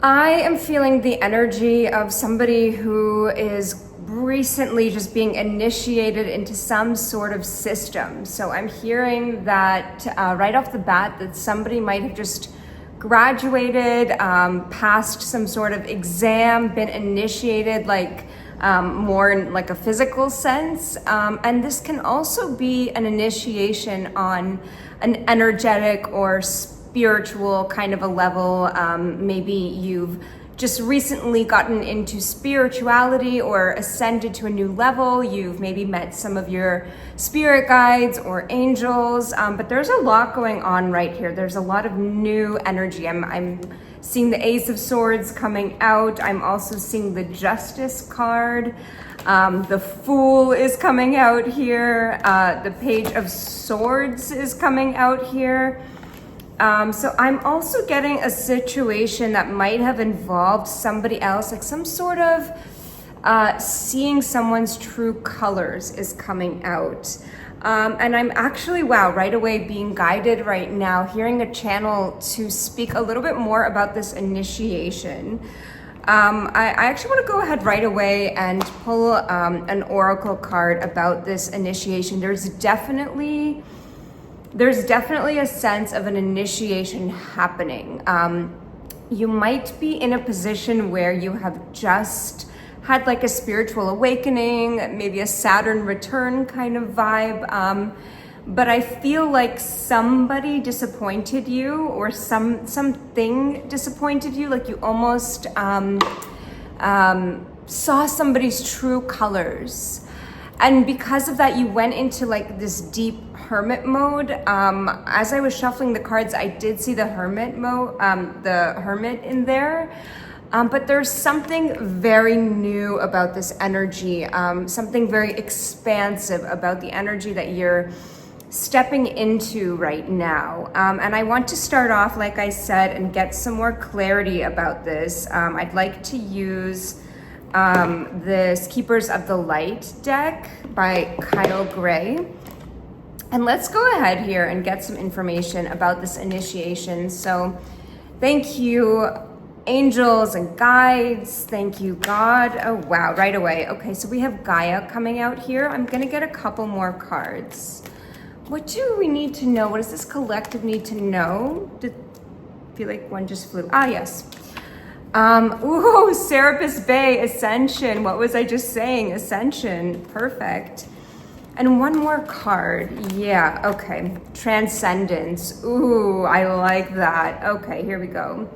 I am feeling the energy of somebody who is recently just being initiated into some sort of system. So I'm hearing that right off the bat that somebody might have just graduated, passed some sort of exam, been initiated more in like a physical sense. And this can also be an initiation on an energetic or spiritual kind of a level. Maybe you've just recently gotten into spirituality or ascended to a new level. You've maybe met some of your spirit guides or angels, but there's a lot going on right here. There's a lot of new energy. I'm seeing the Ace of Swords coming out. I'm also seeing the Justice card. The Fool is coming out here. The Page of Swords is coming out here. So I'm also getting a situation that might have involved somebody else, like some sort of seeing someone's true colors is coming out. And I'm actually, right away being guided right now, hearing a channel to speak a little bit more about this initiation. I actually want to go ahead right away and pull an oracle card about this initiation. There's definitely a sense of an initiation happening. You might be in a position where you have just had like a spiritual awakening, maybe a Saturn return kind of vibe. But I feel like somebody disappointed you, or something disappointed you, like you almost saw somebody's true colors. And because of that, you went into like this deep hermit mode. As I was shuffling the cards, I did see the hermit in there. But there's something very new about this energy, something very expansive about the energy that you're stepping into right now. And I want to start off, like I said, and get some more clarity about this. I'd like to use this Keepers of the Light deck by Kyle Gray. And let's go ahead here and get some information about this initiation. So thank you, angels and guides. Thank you, God. Oh, wow, right away. Okay, so we have Gaia coming out here. I'm going to get a couple more cards. What do we need to know? What does this collective need to know? I feel like one just flew. Yes. Ooh, Serapis Bay, Ascension. What was I just saying? Ascension. Perfect. And one more card. Yeah, okay. Transcendence. Ooh, I like that. Okay, here we go.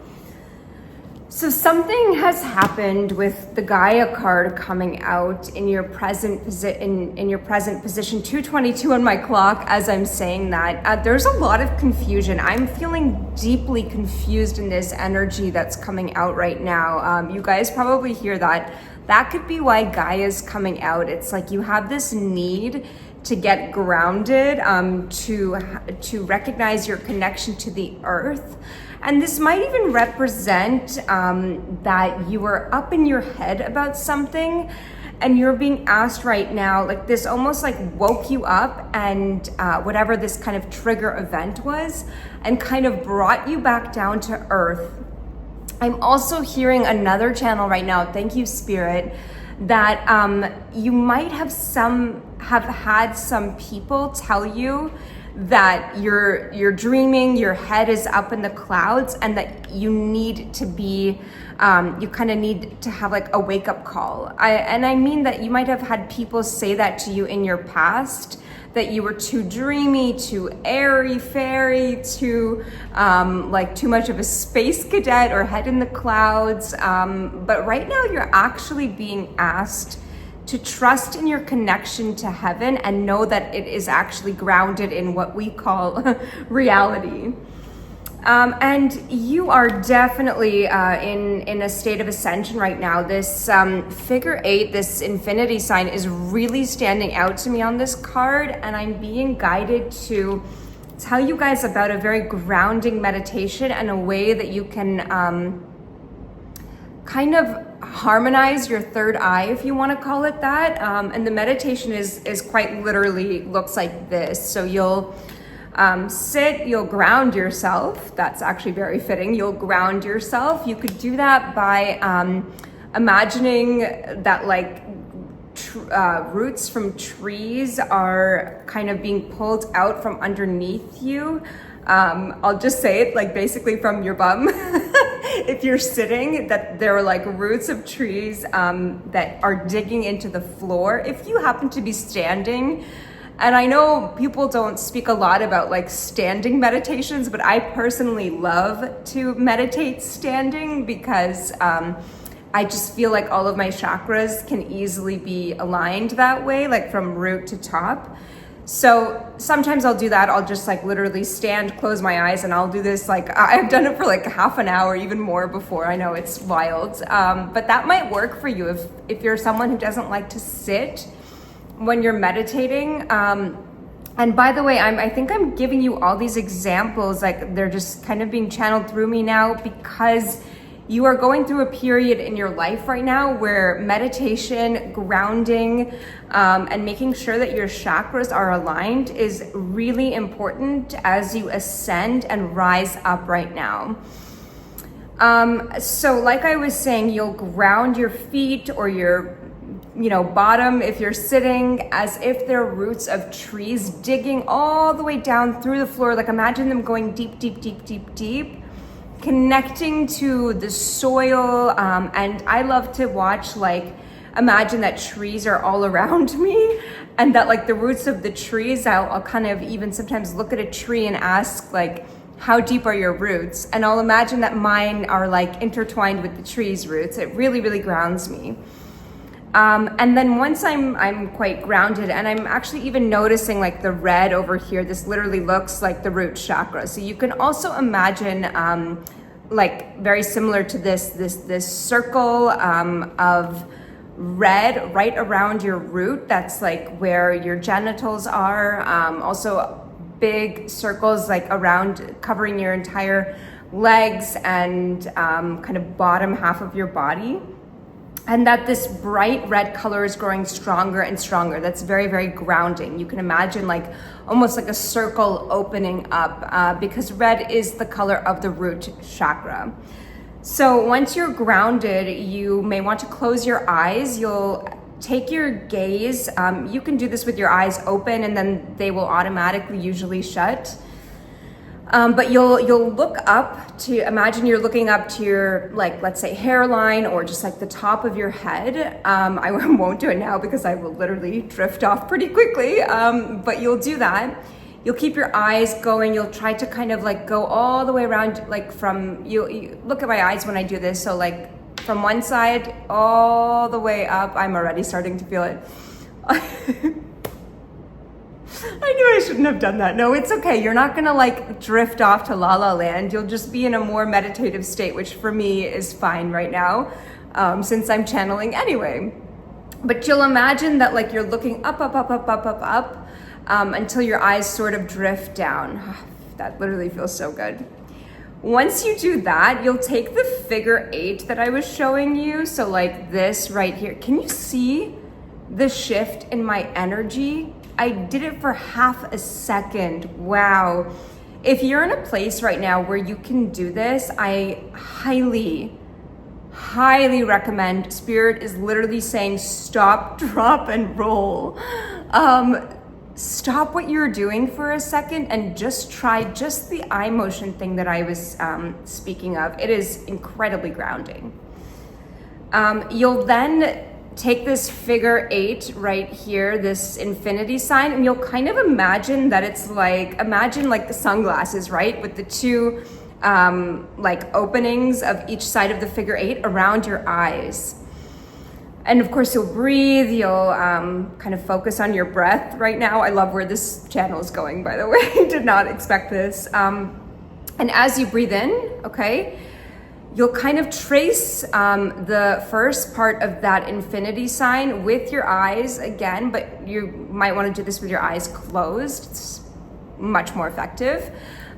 So something has happened with the Gaia card coming out in your present in your present position. 222 on my clock as I'm saying that. There's a lot of confusion. I'm feeling deeply confused in this energy that's coming out right now. You guys probably hear that. That could be why Gaia's coming out. It's like you have this need to get grounded, to recognize your connection to the earth. And this might even represent that you were up in your head about something and you're being asked right now, like this almost like woke you up, and whatever this kind of trigger event was, and kind of brought you back down to earth. I'm also hearing another channel right now, thank you Spirit, that you might have had some people tell you that you're dreaming, your head is up in the clouds, and that you need to be, you kind of need to have like a wake-up call. I mean that you might have had people say that to you in your past, that you were too dreamy, too airy-fairy, too much of a space cadet or head in the clouds. But right now you're actually being asked to trust in your connection to heaven and know that it is actually grounded in what we call reality. And you are definitely in a state of ascension right now. This figure 8, this infinity sign, is really standing out to me on this card, and I'm being guided to tell you guys about a very grounding meditation and a way that you can kind of harmonize your third eye, if you want to call it that. And the meditation is quite literally looks like this. So you'll Sit, you'll ground yourself. That's actually very fitting. You'll ground yourself. You could do that by imagining that like roots from trees are kind of being pulled out from underneath you. I'll just say it like basically from your bum. If you're sitting, that there are like roots of trees that are digging into the floor. If you happen to be standing, and I know people don't speak a lot about like standing meditations, but I personally love to meditate standing because I just feel like all of my chakras can easily be aligned that way, like from root to top. So sometimes I'll do that. I'll just like literally stand, close my eyes, and I'll do this. Like I've done it for like half an hour, even more before. I know it's wild, but that might work for you if you're someone who doesn't like to sit when you're meditating. And by the way, I think I'm giving you all these examples, like they're just kind of being channeled through me now because you are going through a period in your life right now where meditation, grounding, and making sure that your chakras are aligned is really important as you ascend and rise up right now. So like I was saying, you'll ground your feet or your bottom if you're sitting as if they're roots of trees digging all the way down through the floor. Like imagine them going deep, deep, deep, deep, deep, connecting to the soil. And I love to watch, like, imagine that trees are all around me and that like the roots of the trees, I'll kind of even sometimes look at a tree and ask like, how deep are your roots? And I'll imagine that mine are like intertwined with the tree's roots. It really, really grounds me. And then once I'm quite grounded, and I'm actually even noticing like the red over here, this literally looks like the root chakra. So you can also imagine like very similar to this circle of red right around your root. That's like where your genitals are. Also big circles like around covering your entire legs and kind of bottom half of your body. And that this bright red color is growing stronger and stronger. That's very, very grounding. You can imagine like almost like a circle opening up because red is the color of the root chakra. So once you're grounded, you may want to close your eyes. You'll take your gaze. You can do this with your eyes open and then they will automatically usually shut. But you'll look up to, imagine you're looking up to your, like, let's say hairline or just like the top of your head. I won't do it now because I will literally drift off pretty quickly, but you'll do that. You'll keep your eyes going. You'll try to kind of like go all the way around, like from, you look at my eyes when I do this. So like from one side all the way up, I'm already starting to feel it. I knew I shouldn't have done that. No, it's okay. You're not gonna like drift off to la la land. You'll just be in a more meditative state, which for me is fine right now, since I'm channeling anyway. But you'll imagine that like you're looking up, up, up, up, up, up, up, until your eyes sort of drift down. That literally feels so good. Once you do that, you'll take the figure 8 that I was showing you. So like this right here. Can you see the shift in my energy? I did it for half a second. Wow. If you're in a place right now where you can do this, I highly recommend. Spirit is literally saying stop, drop, and roll. Stop what you're doing for a second and just try just the eye motion thing that I was speaking of. It is incredibly grounding. You'll then take this figure 8 right here, this infinity sign, and you'll kind of imagine that it's like, imagine like the sunglasses, right? With the two like openings of each side of the figure 8 around your eyes. And of course you'll breathe, you'll kind of focus on your breath right now. I love where this channel is going, by the way. Did not expect this. And as you breathe in, okay, you'll kind of trace the first part of that infinity sign with your eyes again, but you might want to do this with your eyes closed. It's much more effective.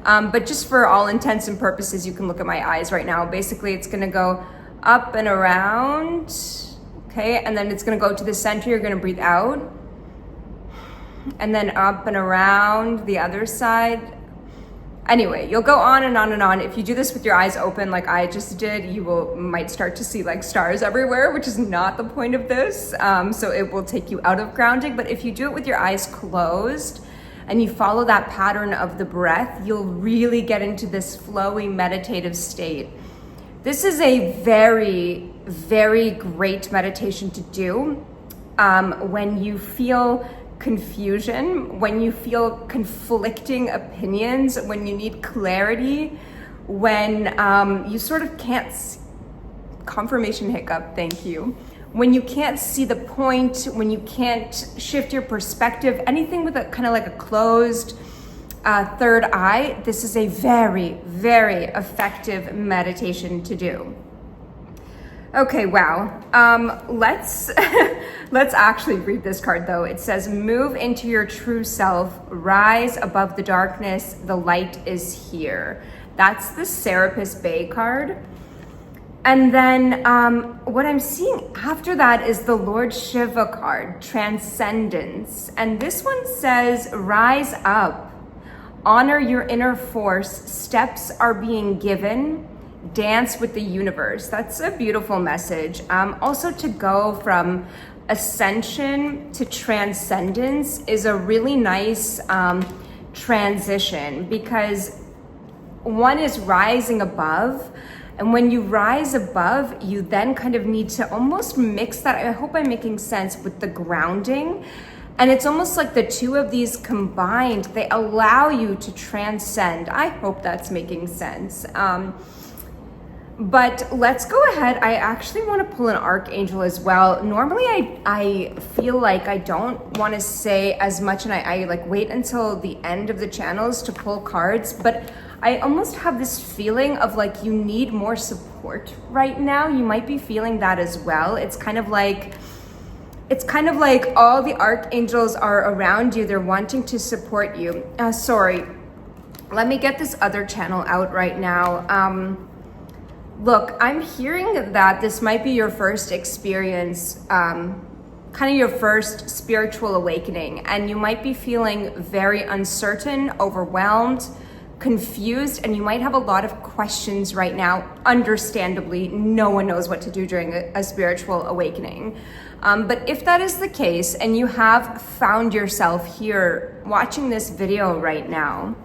But just for all intents and purposes, you can look at my eyes right now. Basically, it's going to go up and around, okay? And then it's going to go to the center. You're going to breathe out. and then up and around the other side. Anyway, you'll go on and on and on. If you do this with your eyes open like I just did, you might start to see like stars everywhere, which is not the point of this. So it will take you out of grounding. But if you do it with your eyes closed and you follow that pattern of the breath, you'll really get into this flowy meditative state. This is a very, very great meditation to do when you feel confusion, when you feel conflicting opinions, when you need clarity, when you sort of can't confirmation hiccup, thank you. When you can't see the point, when you can't shift your perspective, anything with a kind of like a closed third eye, this is a very, very effective meditation to do. Okay, wow. Let's actually read this card though. It says, move into your true self, rise above the darkness, the light is here. That's the Serapis Bay card. And then what I'm seeing after that is the Lord Shiva card, Transcendence. And this one says, rise up, honor your inner force, steps are being given, dance with the universe. That's a beautiful message. Also, to go from ascension to transcendence is a really nice transition, because one is rising above, and when you rise above, you then kind of need to almost mix that, I hope I'm making sense, with the grounding. And it's almost like the two of these combined, they allow you to transcend. I hope that's making sense. But let's go ahead. I actually want to pull an Archangel as well. Normally I feel like I don't want to say as much, and I like wait until the end of the channels to pull cards, but I almost have this feeling of like you need more support right now. You might be feeling that as well. It's kind of like all the archangels are around you. They're wanting to support you. Sorry, let me get this other channel out right now. Look, I'm hearing that this might be your first experience, kind of your first spiritual awakening, and you might be feeling very uncertain, overwhelmed, confused, and you might have a lot of questions right now. Understandably, no one knows what to do during a spiritual awakening. But if that is the case, and you have found yourself here watching this video right now,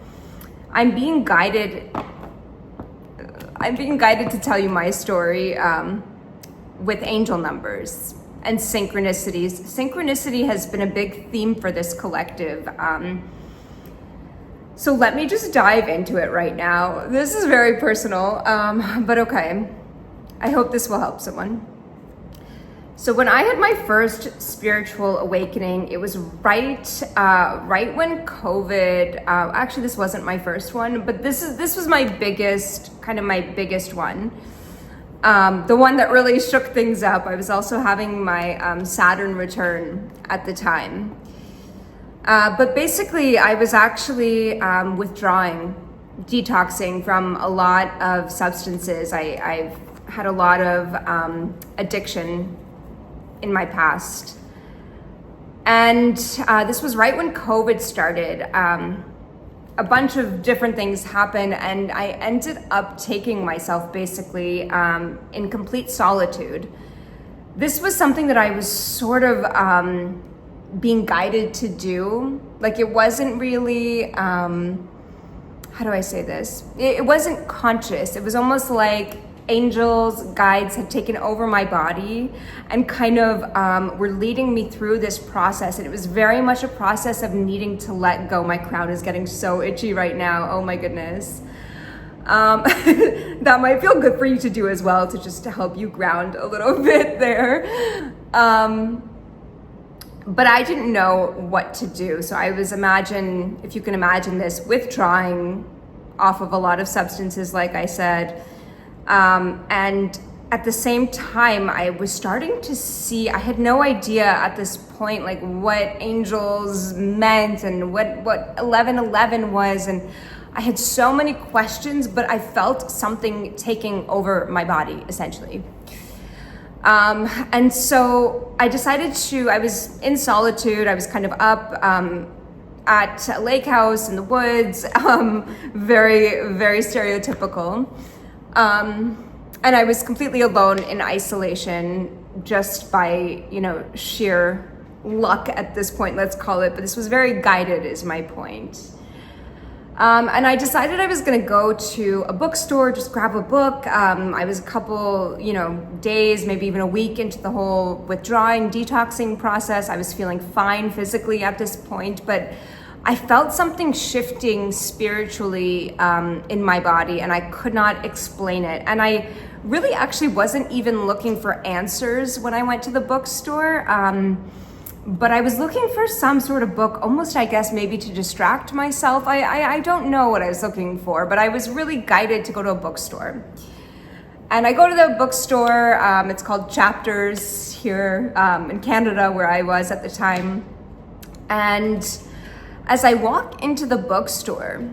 I'm being guided to tell you my story with angel numbers and synchronicities. Synchronicity has been a big theme for this collective. So let me just dive into it right now. This is very personal, but okay. I hope this will help someone. So when I had my first spiritual awakening, it was right when COVID, actually this wasn't my first one, but this was my biggest one. The one that really shook things up. I was also having my Saturn return at the time. But basically I was actually withdrawing, detoxing from a lot of substances. I've had a lot of addiction in my past. And this was right when COVID started. A bunch of different things happened, and I ended up taking myself basically in complete solitude. This was something that I was sort of being guided to do. Like, it wasn't really, how do I say this? It wasn't conscious. It was almost like angels, guides had taken over my body and kind of were leading me through this process. And it was very much a process of needing to let go. My crown is getting so itchy right now. Oh my goodness. That might feel good for you to do as well, to help you ground a little bit there. But I didn't know what to do. So I was if you can imagine this, withdrawing off of a lot of substances, like I said. And at the same time, I was starting to see, I had no idea at this point, like what angels meant and what 1111 was. And I had so many questions, but I felt something taking over my body, essentially. And so I decided I was in solitude. I was kind of up at a lake house in the woods, very, very stereotypical. And I was completely alone in isolation just by, sheer luck at this point, let's call it. But this was very guided is my point. And I decided I was going to go to a bookstore, just grab a book. I was a couple, days, maybe even a week into the whole withdrawing, detoxing process. I was feeling fine physically at this point, but I felt something shifting spiritually in my body, and I could not explain it. And I really actually wasn't even looking for answers when I went to the bookstore. But I was looking for some sort of book, almost, I guess, maybe to distract myself. I don't know what I was looking for, but I was really guided to go to a bookstore. And I go to the bookstore, it's called Chakras here in Canada, where I was at the time. And as I walk into the bookstore,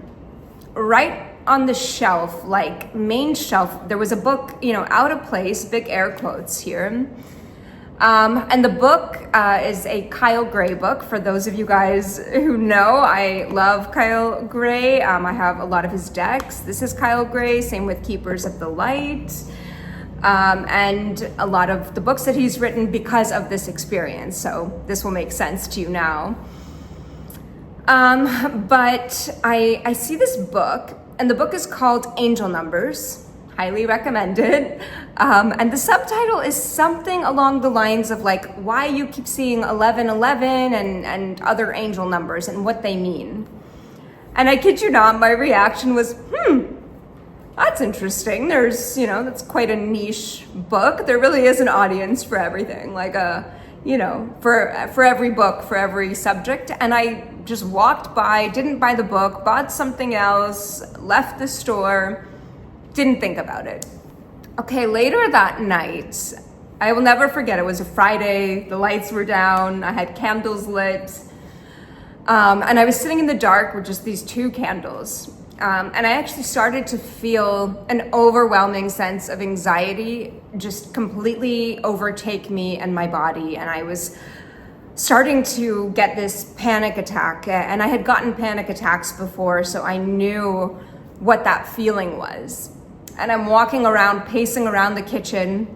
right on the shelf, like main shelf, there was a book, out of place, big air quotes here. And the book is a Kyle Gray book. For those of you guys who know, I love Kyle Gray. I have a lot of his decks. This is Kyle Gray, same with Keepers of the Light, and a lot of the books that he's written because of this experience. So this will make sense to you now. But I see this book, and the book is called Angel Numbers. Highly recommended. And the subtitle is something along the lines of like why you keep seeing 1111 and other angel numbers and what they mean. And I kid you not, my reaction was, that's interesting. There's, that's quite a niche book. There really is an audience for everything, like for every book, for every subject. And I just walked by, didn't buy the book, bought something else, left the store, didn't think about it. Okay, later that night, I will never forget, it was a Friday, the lights were down, I had candles lit, and I was sitting in the dark with just these two candles. And I actually started to feel an overwhelming sense of anxiety just completely overtake me and my body. And I was starting to get this panic attack, and I had gotten panic attacks before, so I knew what that feeling was. And I'm walking around, pacing around the kitchen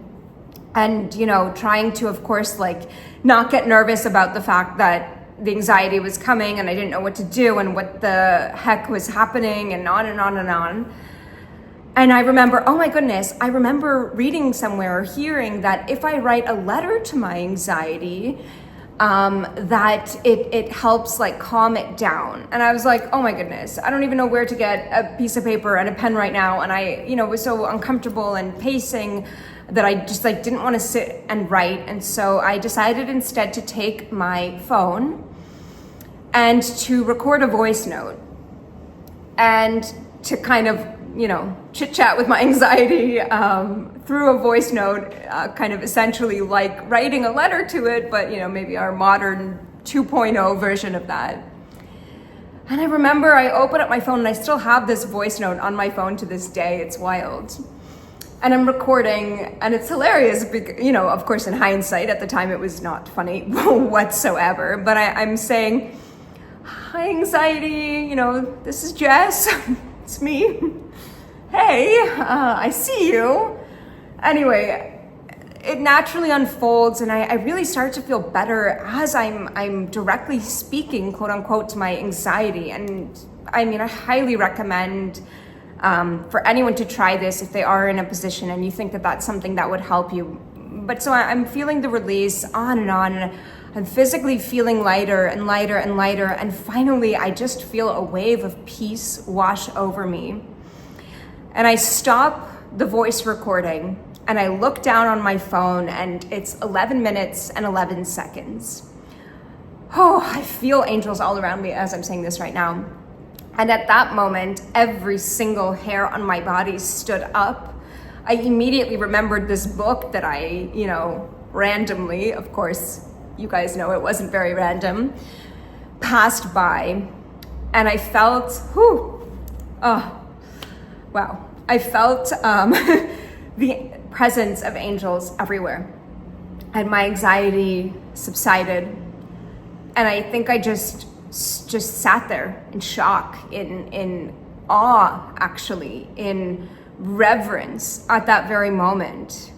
and, trying to, of course, not get nervous about the fact that the anxiety was coming and I didn't know what to do and what the heck was happening and on and on and on. And I remember, oh my goodness, I remember reading somewhere or hearing that if I write a letter to my anxiety, that it helps calm it down. And I was like, oh my goodness, I don't even know where to get a piece of paper and a pen right now. And I, was so uncomfortable and pacing that I just didn't want to sit and write. And so I decided instead to take my phone and to record a voice note and to kind of, chit chat with my anxiety through a voice note, kind of essentially like writing a letter to it, but maybe our modern 2.0 version of that. And I remember I opened up my phone and I still have this voice note on my phone to this day. It's wild. And I'm recording and it's hilarious because, of course in hindsight, at the time it was not funny whatsoever, but I'm saying, hi anxiety, this is Jess, it's me. Hey, I see you. Anyway, it naturally unfolds and I really start to feel better as I'm directly speaking, quote unquote, to my anxiety. And I highly recommend for anyone to try this if they are in a position and you think that that's something that would help you. But so I'm feeling the release on, and I'm physically feeling lighter and lighter and lighter. And finally, I just feel a wave of peace wash over me. And I stop the voice recording and I look down on my phone and it's 11 minutes and 11 seconds. Oh, I feel angels all around me as I'm saying this right now. And at that moment, every single hair on my body stood up. I immediately remembered this book that I, randomly, of course, you guys know it wasn't very random, passed by. And I felt, wow. I felt the presence of angels everywhere. and my anxiety subsided. And I think I just sat there in shock, in awe, actually, in reverence at that very moment.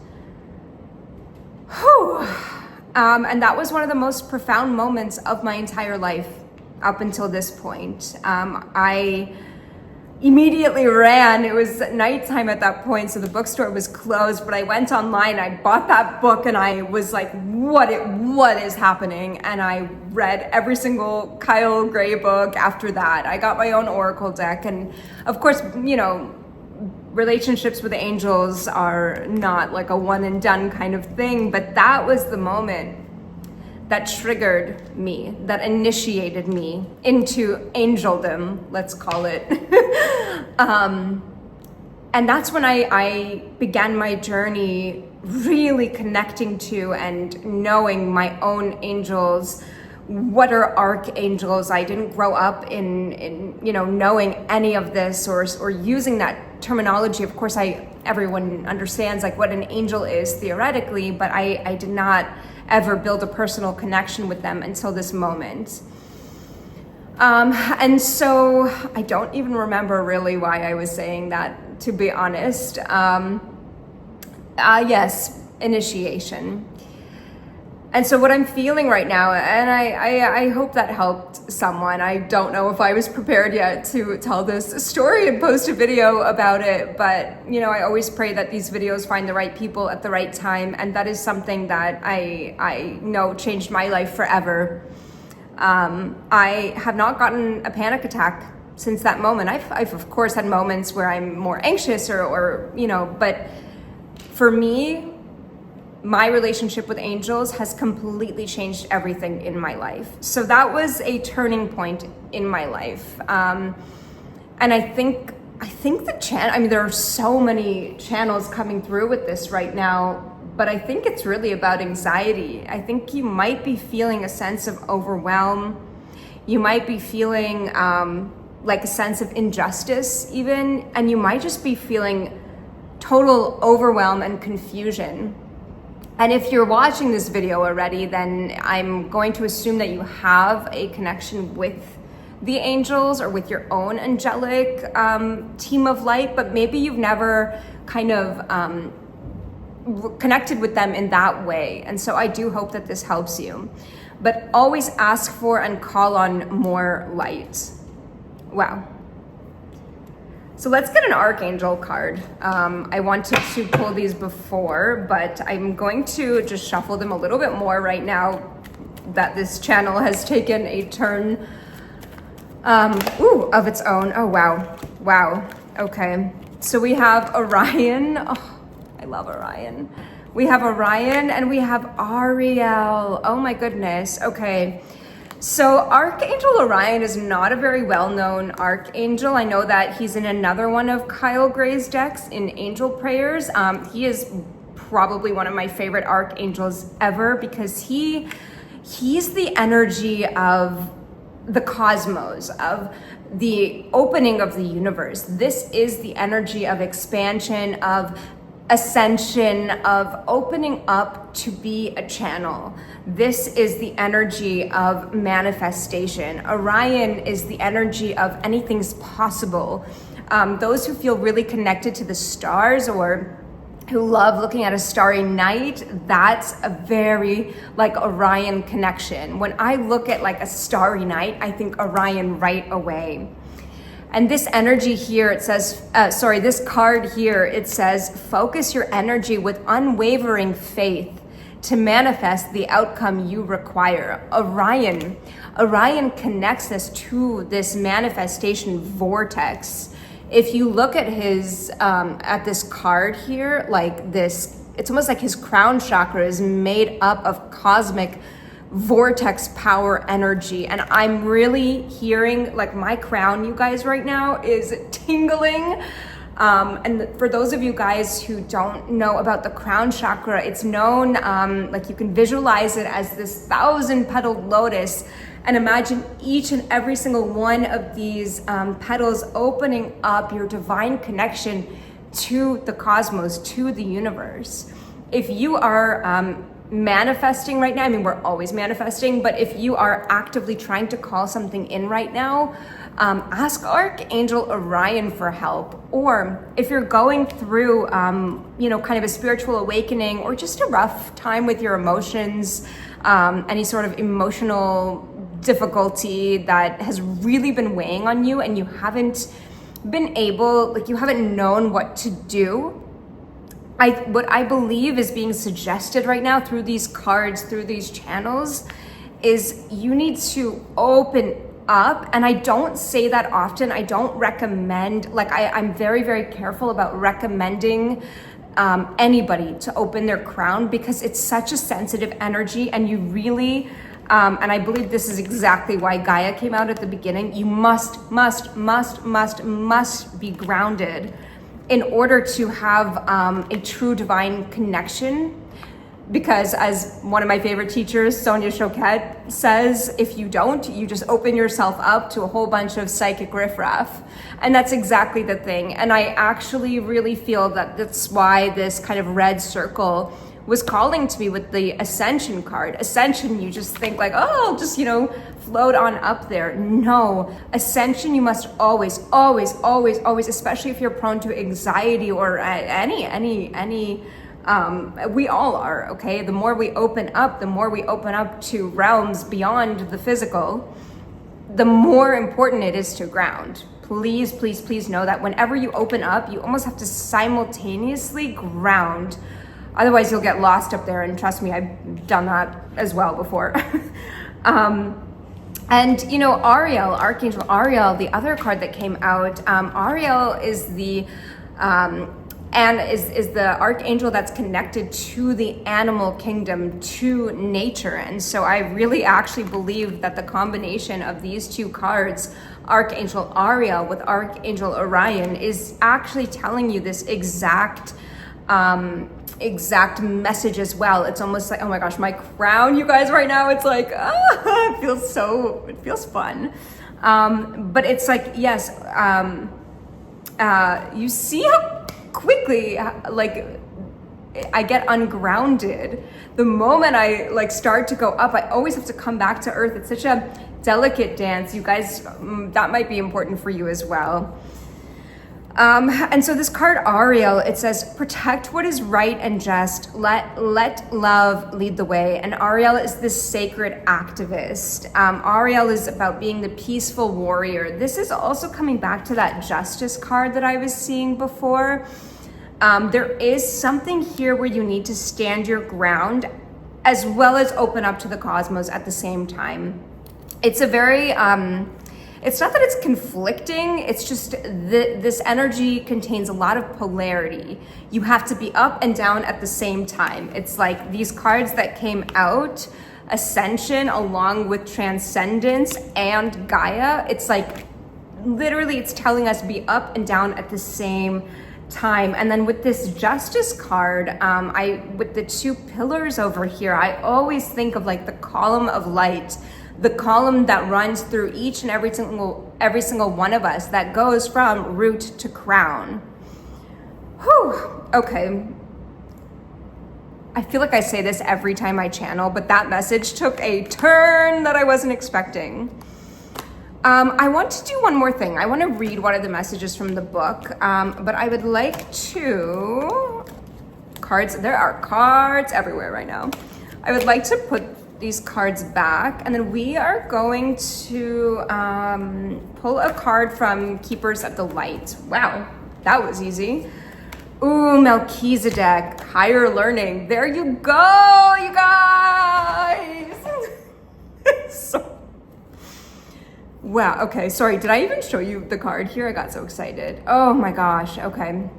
Whew. And that was one of the most profound moments of my entire life up until this point. I immediately ran. It was nighttime at that point, so the bookstore was closed, but I went online, I bought that book, and I was like, what is happening? And I read every single Kyle Gray book after that. I got my own oracle deck, and of course, you know, relationships with angels are not like a one and done kind of thing, but that was the moment that triggered me, that initiated me into angeldom, let's call it. And that's when I began my journey really connecting to and knowing my own angels. What are archangels? I didn't grow up in you know, knowing any of this or using that terminology. Of course, everyone understands like what an angel is theoretically, but I did not ever build a personal connection with them until this moment. And so I don't even remember really why I was saying that, to be honest. Yes, initiation. And so what I'm feeling right now, and I hope that helped someone. I don't know if I was prepared yet to tell this story and post a video about it, but you know, I always pray that these videos find the right people at the right time, and that is something that I know changed my life forever. I have not gotten a panic attack since that moment. I've of course had moments where I'm more anxious or you know, but for me, my relationship with angels has completely changed everything in my life. So that was a turning point in my life. And I think the channel, I mean, there are so many channels coming through with this right now, but I think it's really about anxiety. I think you might be feeling a sense of overwhelm. You might be feeling like a sense of injustice even, and you might just be feeling total overwhelm and confusion. And if you're watching this video already, then I'm going to assume that you have a connection with the angels or with your own angelic team of light, but maybe you've never kind of connected with them in that way. And so I do hope that this helps you. But always ask for and call on more light. Wow. So let's get an Archangel card. I wanted to pull these before, but I'm going to just shuffle them a little bit more right now that this channel has taken a turn of its own. Oh, wow. Wow. Okay. So we have Orion. Oh, I love Orion. We have Orion and we have Ariel. Oh my goodness. Okay. So Archangel Orion is not a very well-known archangel. I know that he's in another one of Kyle Gray's decks in Angel Prayers. He is probably one of my favorite archangels ever because he's the energy of the cosmos, of the opening of the universe. This is the energy of expansion, of ascension, of opening up to be a channel. This is the energy of manifestation. Orion is the energy of anything's possible. Those who feel really connected to the stars or who love looking at a starry night, that's a very like Orion connection. When I look at like a starry night, I think Orion right away. And this energy here, it says, this card here, it says, focus your energy with unwavering faith to manifest the outcome you require. Orion connects us to this manifestation vortex. If you look at his, at this card here, like this, it's almost like his crown chakra is made up of cosmic vortex power energy, and I'm really hearing like my crown, you guys, right now is tingling. And for those of you guys who don't know about the crown chakra, it's known like you can visualize it as this 1,000-petaled lotus, and imagine each and every single one of these petals opening up your divine connection to the cosmos, to the universe. If you are manifesting right now, I mean, we're always manifesting, but if you are actively trying to call something in right now, ask Archangel Orion for help. Or if you're going through, you know, kind of a spiritual awakening or just a rough time with your emotions, any sort of emotional difficulty that has really been weighing on you and you haven't been able, like you haven't known what to do, what I believe is being suggested right now through these cards, through these channels, is you need to open up. And I don't say that often. I don't recommend, like I'm very, very careful about recommending anybody to open their crown, because it's such a sensitive energy, and you really, and I believe this is exactly why Gaia came out at the beginning. You must be grounded in order to have a true divine connection. Because as one of my favorite teachers, Sonia Choquette, says, if you don't, you just open yourself up to a whole bunch of psychic riffraff. And that's exactly the thing. And I actually really feel that that's why this kind of red circle was calling to me with the Ascension card. Ascension, you just think like, oh, I'll just, you know, float on up there. No, Ascension, you must always, especially if you're prone to anxiety or any, we all are, okay? The more we open up to realms beyond the physical, the more important it is to ground. Please know that whenever you open up, you almost have to simultaneously ground. Otherwise, you'll get lost up there. And trust me, I've done that as well before. And, you know, Ariel, Archangel Ariel, the other card that came out, Ariel is the, is the archangel that's connected to the animal kingdom, to nature. And so I really actually believe that the combination of these two cards, Archangel Ariel with Archangel Orion, is actually telling you this exact message as well. It's almost like, oh my gosh, my crown, you guys, right now, it's like, it feels fun. But it's like, yes, you see how quickly, like, I get ungrounded. The moment I like start to go up, I always have to come back to earth. It's such a delicate dance. You guys, that might be important for you as well. And so this card, Ariel, it says, protect what is right and just, let love lead the way. And Ariel is this sacred activist. Ariel is about being the peaceful warrior. This is also coming back to that justice card that I was seeing before. There is something here where you need to stand your ground as well as open up to the cosmos at the same time. It's a very, it's not that it's conflicting, it's just this energy contains a lot of polarity. You have to be up and down at the same time. It's like these cards that came out, Ascension along with Transcendence and Gaia, it's like literally it's telling us be up and down at the same time. And then with this Justice card, with the two pillars over here, I always think of like the column of light, the column that runs through each and every single one of us, that goes from root to crown. Whew, okay. I feel like I say this every time I channel, but that message took a turn that I wasn't expecting. I want to do one more thing. I want to read one of the messages from the book, but I would like to, there are cards everywhere right now. I would like to put these cards back, and then we are going to pull a card from Keepers of the Light. Wow, that was easy. Ooh, Melchizedek, higher learning. There you go, you guys. Wow, okay, sorry, did I even show you the card here? I got so excited. Oh my gosh, okay.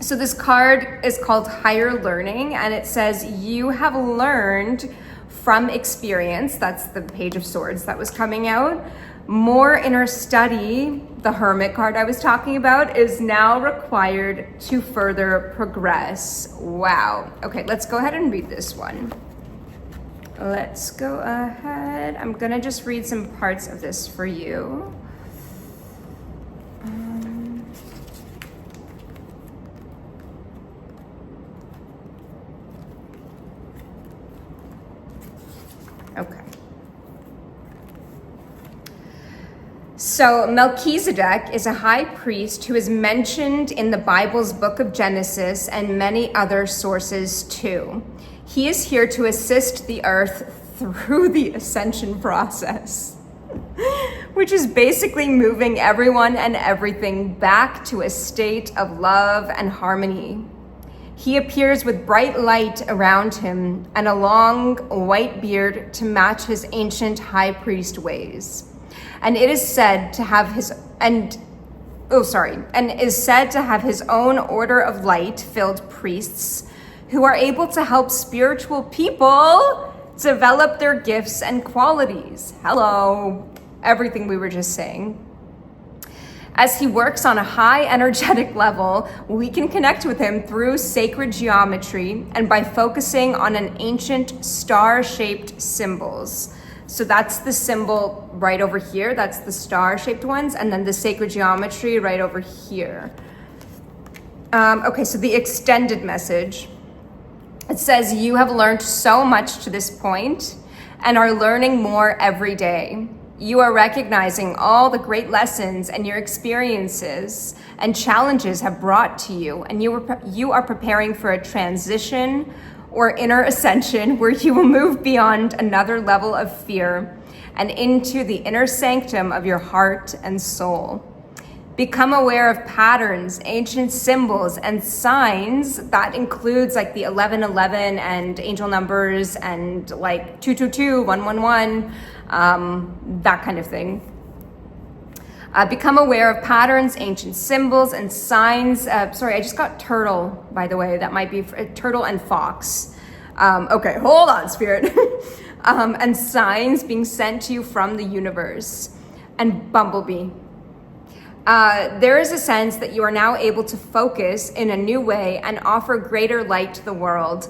So this card is called Higher Learning, and it says, you have learned from experience. That's the Page of Swords that was coming out. More inner study, the Hermit card I was talking about, is now required to further progress. Wow. Okay, let's go ahead and read this one. Let's go ahead. I'm gonna just read some parts of this for you. So Melchizedek is a high priest who is mentioned in the Bible's book of Genesis and many other sources too. He is here to assist the earth through the ascension process, which is basically moving everyone and everything back to a state of love and harmony. He appears with bright light around him and a long white beard to match his ancient high priest ways. And it is said to have his is said to have his own order of light-filled priests who are able to help spiritual people develop their gifts and qualities. Hello, everything we were just saying. As he works on a high energetic level, we can connect with him through sacred geometry and by focusing on an ancient star-shaped symbols. So that's the symbol right over here. That's the star-shaped ones. And then the sacred geometry right over here. Okay, so the extended message. It says, you have learned so much to this point and are learning more every day. You are recognizing all the great lessons and your experiences and challenges have brought to you. And you are preparing for a transition or inner ascension where you will move beyond another level of fear and into the inner sanctum of your heart and soul. Become aware of patterns, ancient symbols, and signs. That includes like the 1111 and angel numbers and like 222, 111, that kind of thing. Become aware of patterns, ancient symbols, and signs. Sorry, I just got turtle, by the way. That might be turtle and fox. Okay, hold on, spirit. And signs being sent to you from the universe. And bumblebee. There is a sense that you are now able to focus in a new way and offer greater light to the world.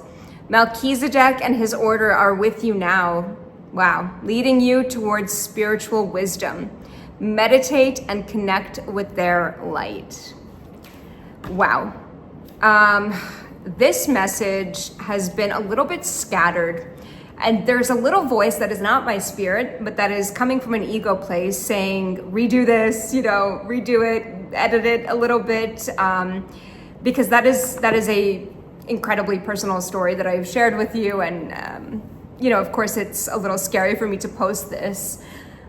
Melchizedek and his order are with you now. Wow, leading you towards spiritual wisdom. Meditate and connect with their light. Wow. This message has been a little bit scattered, and there's a little voice that is not my spirit, but that is coming from an ego place saying, redo this, redo it, edit it a little bit, because that is a incredibly personal story that I've shared with you. And, of course it's a little scary for me to post this,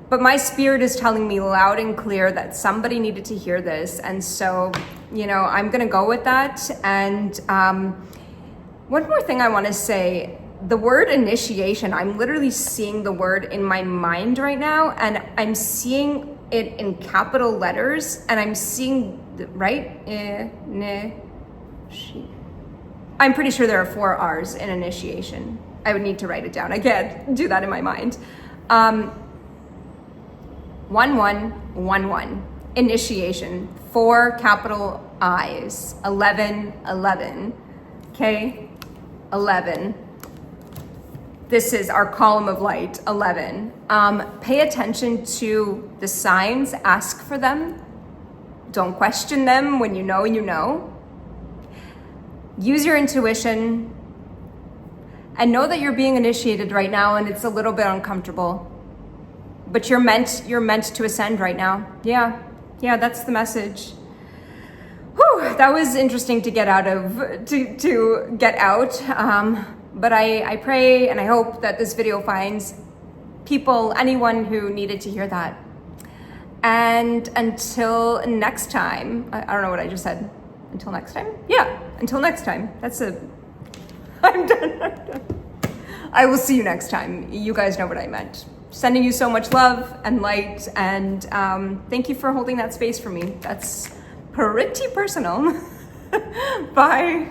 but my spirit is telling me loud and clear that somebody needed to hear this. And so, I'm going to go with that. And one more thing I want to say, the word initiation, I'm literally seeing the word in my mind right now, and I'm seeing it in capital letters, and I'm seeing, I'm pretty sure there are 4 R's in initiation. I would need to write it down. I can't do that in my mind. 1111, initiation, 4 capital I's, 1111, okay, 11. This is our column of light, 11. Pay attention to the signs, ask for them. Don't question them when you know you know. Use your intuition and know that you're being initiated right now and it's a little bit uncomfortable. But you're meant to ascend right now. Yeah, that's the message. Whew, that was interesting to get out of, to get out. But I pray and I hope that this video finds people, anyone who needed to hear that. And until next time, I don't know what I just said. Until next time? Yeah, until next time. I'm done. I will see you next time. You guys know what I meant. Sending you so much love and light, and thank you for holding that space for me. That's pretty personal. Bye.